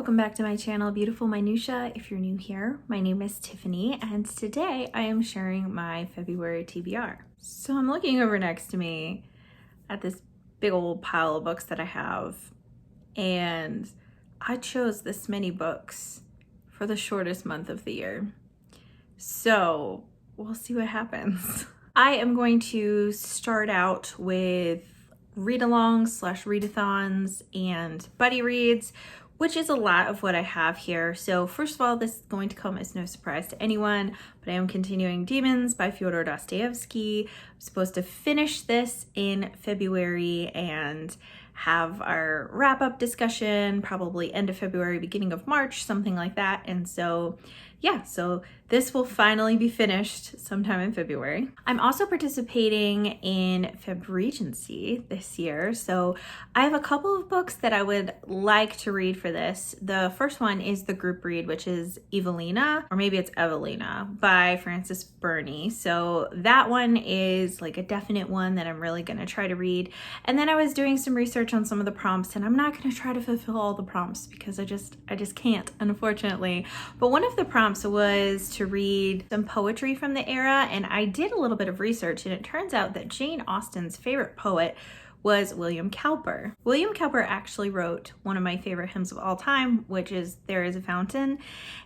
welcome back to my channel, Beautiful Minutia. If you're new here, my name is Tiffany, and today I am sharing my February TBR. So I'm looking over next to me at this big old pile of books that I have, and I chose this many books for the shortest month of the year. So we'll see what happens. I am going to start out with read-alongs / readathons and buddy reads, which is a lot of what I have here. So first of all, this is going to come as no surprise to anyone, but I am continuing Demons by Fyodor Dostoevsky. I'm supposed to finish this in February and have our wrap-up discussion, probably end of February, beginning of March, something like that. And so yeah, so this will finally be finished sometime in February. I'm also participating in Febregency this year. So I have a couple of books that I would like to read for this. The first one is the group read, which is Evelina, or maybe it's Evelina, by Frances Burney. So that one is like a definite one that I'm really gonna try to read. And then I was doing some research on some of the prompts, and I'm not gonna try to fulfill all the prompts because I just can't, unfortunately. But one of the prompts was to read some poetry from the era, and I did a little bit of research, and it turns out that Jane Austen's favorite poet was William Calper. William Calper actually wrote one of my favorite hymns of all time, which is There Is a Fountain,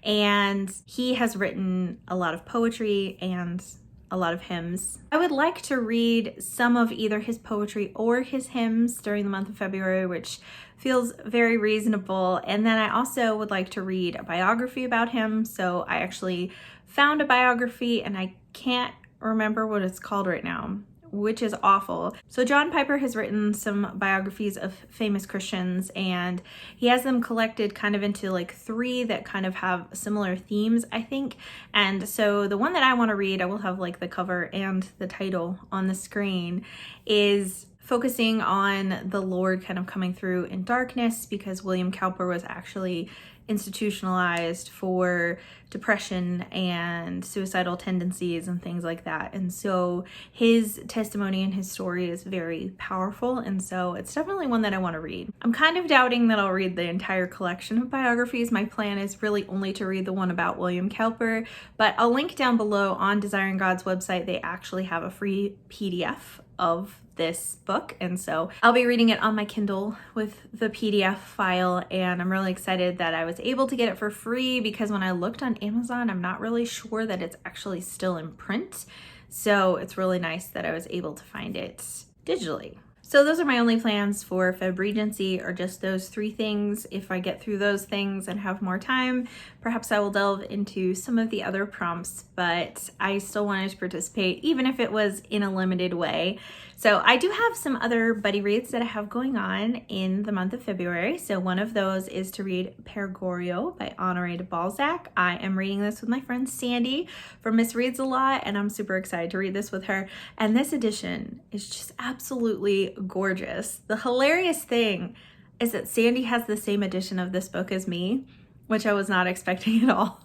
and he has written a lot of poetry and a lot of hymns. I would like to read some of either his poetry or his hymns during the month of February, which feels very reasonable. And then I also would like to read a biography about him. So I actually found a biography and I can't remember what it's called right now, which is awful. So John Piper has written some biographies of famous Christians, and he has them collected kind of into like 3 that kind of have similar themes, I think. And so the one that I want to read, I will have like the cover and the title on the screen, is focusing on the Lord kind of coming through in darkness, because William Calper was actually institutionalized for depression and suicidal tendencies and things like that. And so his testimony and his story is very powerful, and so it's definitely one that I want to read. I'm kind of doubting that I'll read the entire collection of biographies. My plan is really only to read the one about William Calper, but I'll link down below on Desiring God's website. They actually have a free PDF of this book, and so I'll be reading it on my Kindle with the PDF file, and I'm really excited that I was able to get it for free, because when I looked on Amazon, I'm not really sure that it's actually still in print, so it's really nice that I was able to find it digitally. So those are my only plans for Febregency, or just those 3 things. If I get through those things and have more time, perhaps I will delve into some of the other prompts, but I still wanted to participate, even if it was in a limited way. So I do have some other buddy reads that I have going on in the month of February. So one of those is to read Peregorio by Honoré de Balzac. I am reading this with my friend Sandy from Miss Reads a Lot, and I'm super excited to read this with her. And this edition is just absolutely gorgeous. The hilarious thing is that Sandy has the same edition of this book as me, which I was not expecting at all.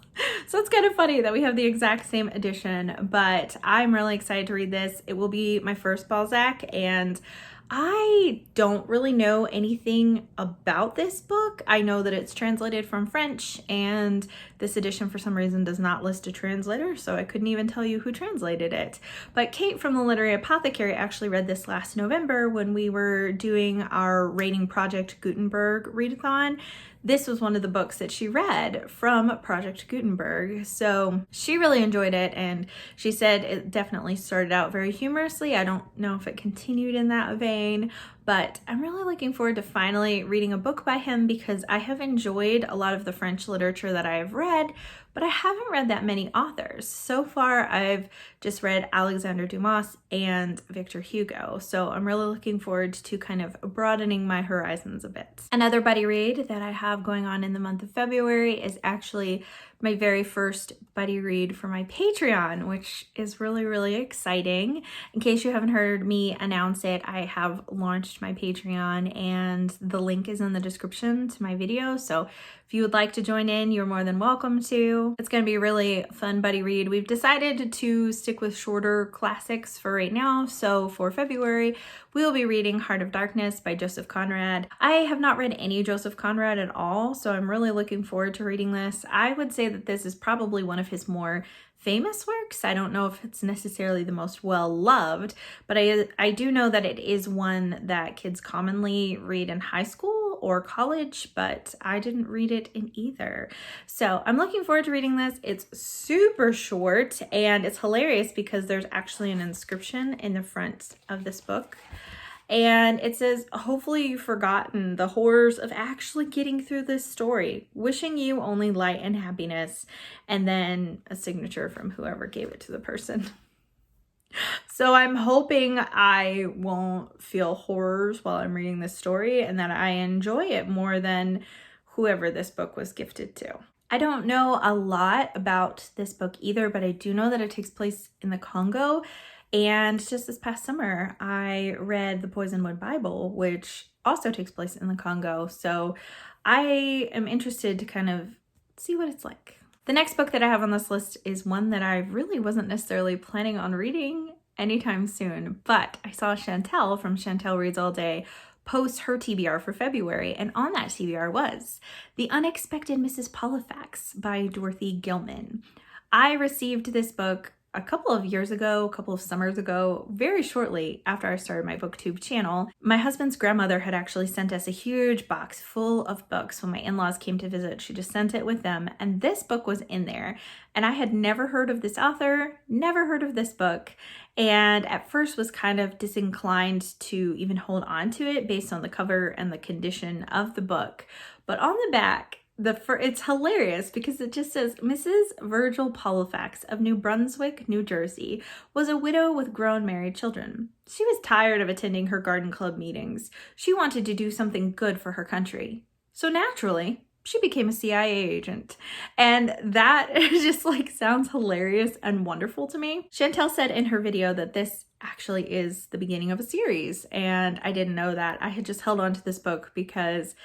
So it's kind of funny that we have the exact same edition, but I'm really excited to read this. It will be my first Balzac, and I don't really know anything about this book. I know that it's translated from French, and this edition for some reason does not list a translator, so I couldn't even tell you who translated it. But Kate from the Literary Apothecary actually read this last November when we were doing our Rating Project Gutenberg readathon. This was one of the books that she read from Project Gutenberg. So she really enjoyed it, and she said it definitely started out very humorously. I don't know if it continued in that vein, but I'm really looking forward to finally reading a book by him, because I have enjoyed a lot of the French literature that I have read, but I haven't read that many authors. So far, I've just read Alexandre Dumas and Victor Hugo, so I'm really looking forward to kind of broadening my horizons a bit. Another buddy read that I have going on in the month of February is actually my very first buddy read for my Patreon, which is really, really exciting. In case you haven't heard me announce it, I have launched my Patreon and the link is in the description to my video. So if you would like to join in, you're more than welcome to. It's going to be a really fun buddy read. We've decided to stick with shorter classics for right now. So for February, we'll be reading Heart of Darkness by Joseph Conrad. I have not read any Joseph Conrad at all, so I'm really looking forward to reading this. I would say that this is probably one of his more famous works. I don't know if it's necessarily the most well-loved, but I do know that it is one that kids commonly read in high school or college, but I didn't read it in either. So I'm looking forward to reading this. It's super short and it's hilarious because there's actually an inscription in the front of this book. And it says, hopefully you've forgotten the horrors of actually getting through this story. Wishing you only light and happiness. And then a signature from whoever gave it to the person. So I'm hoping I won't feel horrors while I'm reading this story and that I enjoy it more than whoever this book was gifted to. I don't know a lot about this book either, but I do know that it takes place in the Congo. And just this past summer, I read the Poisonwood Bible, which also takes place in the Congo. So I am interested to kind of see what it's like. The next book that I have on this list is one that I really wasn't necessarily planning on reading anytime soon, but I saw Chantel from Chantel Reads All Day post her TBR for February, and on that TBR was The Unexpected Mrs. Paulifax by Dorothy Gilman. I received this book a couple of years ago, a couple of summers ago, very shortly after I started my booktube channel. My husband's grandmother had actually sent us a huge box full of books when my in-laws came to visit. She just sent it with them, and this book was in there. And I had never heard of this author, never heard of this book, and at first was kind of disinclined to even hold on to it based on the cover and the condition of the book. But on the back, it's hilarious because it just says, Mrs. Virgil Paulifax of New Brunswick, New Jersey, was a widow with grown married children. She was tired of attending her garden club meetings. She wanted to do something good for her country. So naturally, she became a CIA agent. And that just sounds hilarious and wonderful to me. Chantel said in her video that this actually is the beginning of a series. And I didn't know that. I had just held on to this book because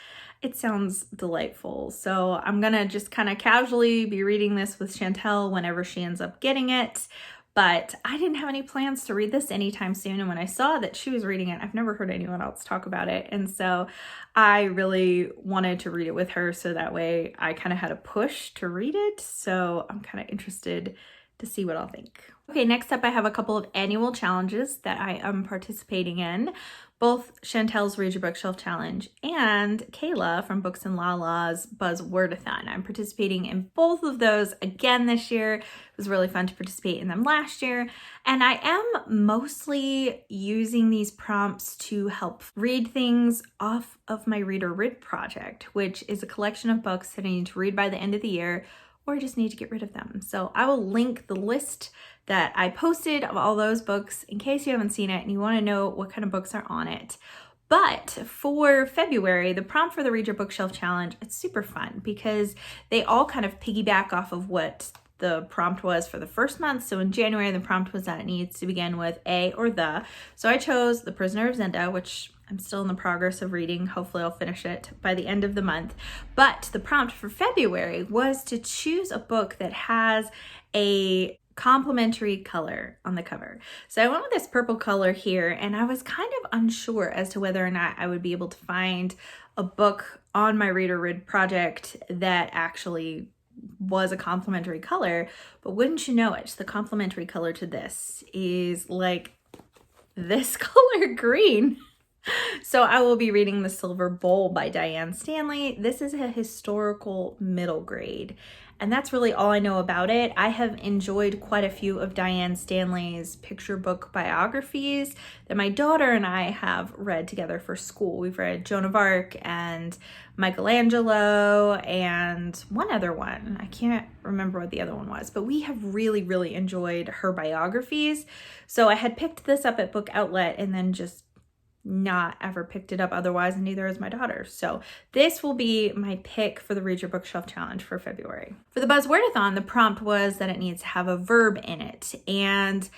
it sounds delightful. So I'm gonna just kind of casually be reading this with Chantel whenever she ends up getting it. But I didn't have any plans to read this anytime soon. And when I saw that she was reading it, I've never heard anyone else talk about it. And so I really wanted to read it with her so that way I kind of had a push to read it. So I'm kind of interested to see what I'll think. Okay, next up I have a couple of annual challenges that I am participating in. Both Chantel's Read Your Bookshelf Challenge and Kayla from Books and Lala's Buzzwordathon. I'm participating in both of those again this year. It was really fun to participate in them last year. And I am mostly using these prompts to help read things off of my Read or Read project, which is a collection of books that I need to read by the end of the year, or I just need to get rid of them. So I will link the list that I posted of all those books in case you haven't seen it and you want to know what kind of books are on it. But for February, the prompt for the Read Your Bookshelf Challenge, it's super fun because they all kind of piggyback off of what the prompt was for the first month. So in January, the prompt was that it needs to begin with a or the. So I chose The Prisoner of Zenda, which I'm still in the progress of reading. Hopefully I'll finish it by the end of the month. But the prompt for February was to choose a book that has a complementary color on the cover. So I went with this purple color here, and I was kind of unsure as to whether or not I would be able to find a book on my Read or Read project that actually was a complementary color. But wouldn't you know it, the complementary color to this is this color green. So I will be reading The Silver Bowl by Diane Stanley. This is a historical middle grade, and that's really all I know about it. I have enjoyed quite a few of Diane Stanley's picture book biographies that my daughter and I have read together for school. We've read Joan of Arc and Michelangelo and one other one. I can't remember what the other one was, but we have really, really enjoyed her biographies. So I had picked this up at Book Outlet and then just not ever picked it up otherwise, and neither has my daughter. So this will be my pick for the Read Your Bookshelf Challenge for February. For the Buzzwordathon, the prompt was that it needs to have a verb in it, and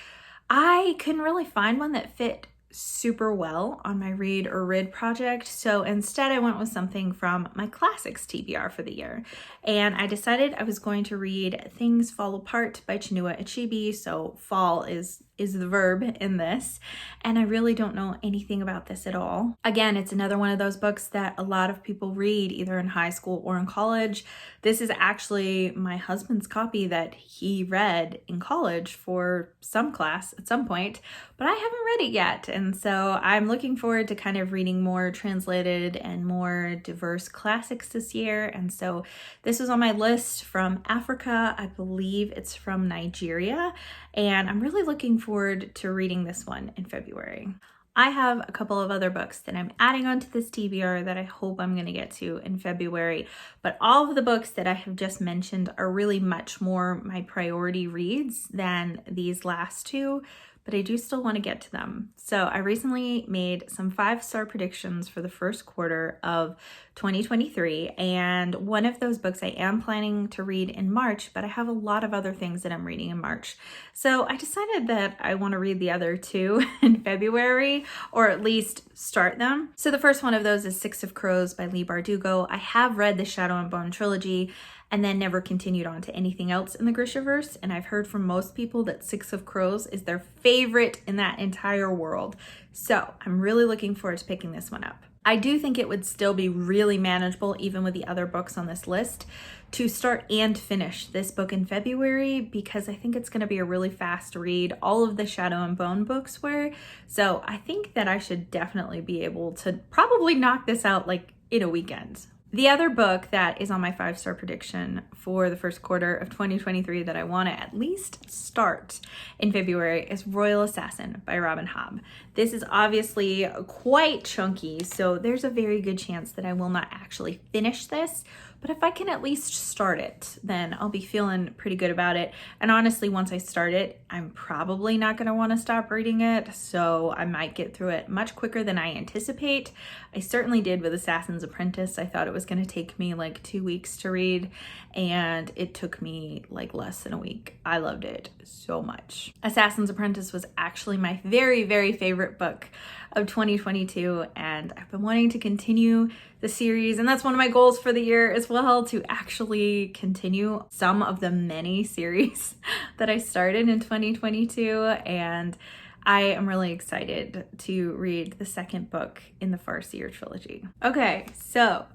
I couldn't really find one that fit super well on my Read or Rid project. So instead I went with something from my classics TBR for the year. And I decided I was going to read Things Fall Apart by Chinua Achebe. So fall is the verb in this. And I really don't know anything about this at all. Again, it's another one of those books that a lot of people read either in high school or in college. This is actually my husband's copy that he read in college for some class at some point, but I haven't read it yet. And so I'm looking forward to kind of reading more translated and more diverse classics this year. And so this was on my list from Africa. I believe it's from Nigeria. And I'm really looking forward to reading this one in February. I have a couple of other books that I'm adding onto this TBR that I hope I'm going to get to in February, but all of the books that I have just mentioned are really much more my priority reads than these last two, but I do still want to get to them. So I recently made some 5-star predictions for the first quarter of 2023, and one of those books I am planning to read in March, but I have a lot of other things that I'm reading in March. So I decided that I want to read the other two in February, or at least start them. So the first one of those is Six of Crows by Leigh Bardugo. I have read the Shadow and Bone trilogy and then never continued on to anything else in the Grishaverse. And I've heard from most people that Six of Crows is their favorite in that entire world. So I'm really looking forward to picking this one up. I do think it would still be really manageable, even with the other books on this list, to start and finish this book in February, because I think it's going to be a really fast read. All of the Shadow and Bone books were. So I think that I should definitely be able to probably knock this out like in a weekend. The other book that is on my 5-star prediction for the first quarter of 2023 that I want to at least start in February is Royal Assassin by Robin Hobb. This is obviously quite chunky, so there's a very good chance that I will not actually finish this. But if I can at least start it, then I'll be feeling pretty good about it. And honestly, once I start it, I'm probably not going to want to stop reading it. So I might get through it much quicker than I anticipate. I certainly did with Assassin's Apprentice. I thought it was going to take me like 2 weeks to read, and it took me like less than a week. I loved it so much. Assassin's Apprentice was actually my very, very favorite book of 2022, and I've been wanting to continue the series, and that's one of my goals for the year as well, to actually continue some of the many series that I started in 2022, and I am really excited to read the second book in the Farseer trilogy. Okay, so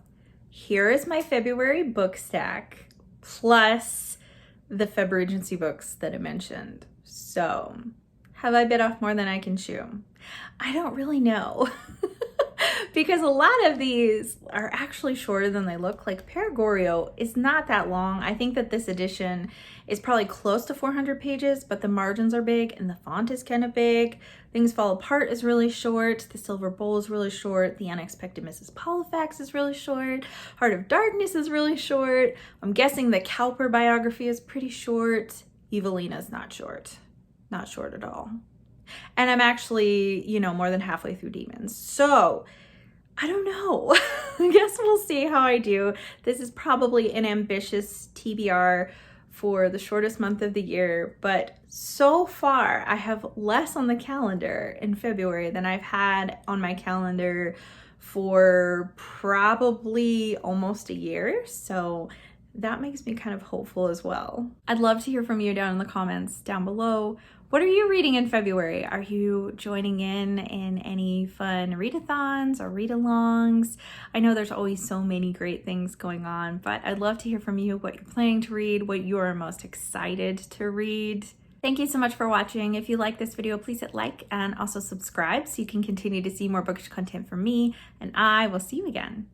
here is my February book stack plus the Febregency books that I mentioned. So have I bit off more than I can chew? I don't really know. Because a lot of these are actually shorter than they look. Like Peregorio is not that long. I think that this edition is probably close to 400 pages, but the margins are big and the font is kind of big. Things Fall Apart is really short. The Silver Bowl is really short. The Unexpected Mrs. Paulifax is really short. Heart of Darkness is really short. I'm guessing the Calper biography is pretty short. Evelina's not short. Not short at all. And I'm actually, more than halfway through Demons. So I don't know. I guess we'll see how I do. This is probably an ambitious TBR for the shortest month of the year, but so far I have less on the calendar in February than I've had on my calendar for probably almost a year. So that makes me kind of hopeful as well. I'd love to hear from you down in the comments down below. What are you reading in February? Are you joining in any fun readathons or readalongs? I know there's always so many great things going on, but I'd love to hear from you what you're planning to read, what you are most excited to read. Thank you so much for watching. If you like this video, please hit like and also subscribe so you can continue to see more bookish content from me, and I will see you again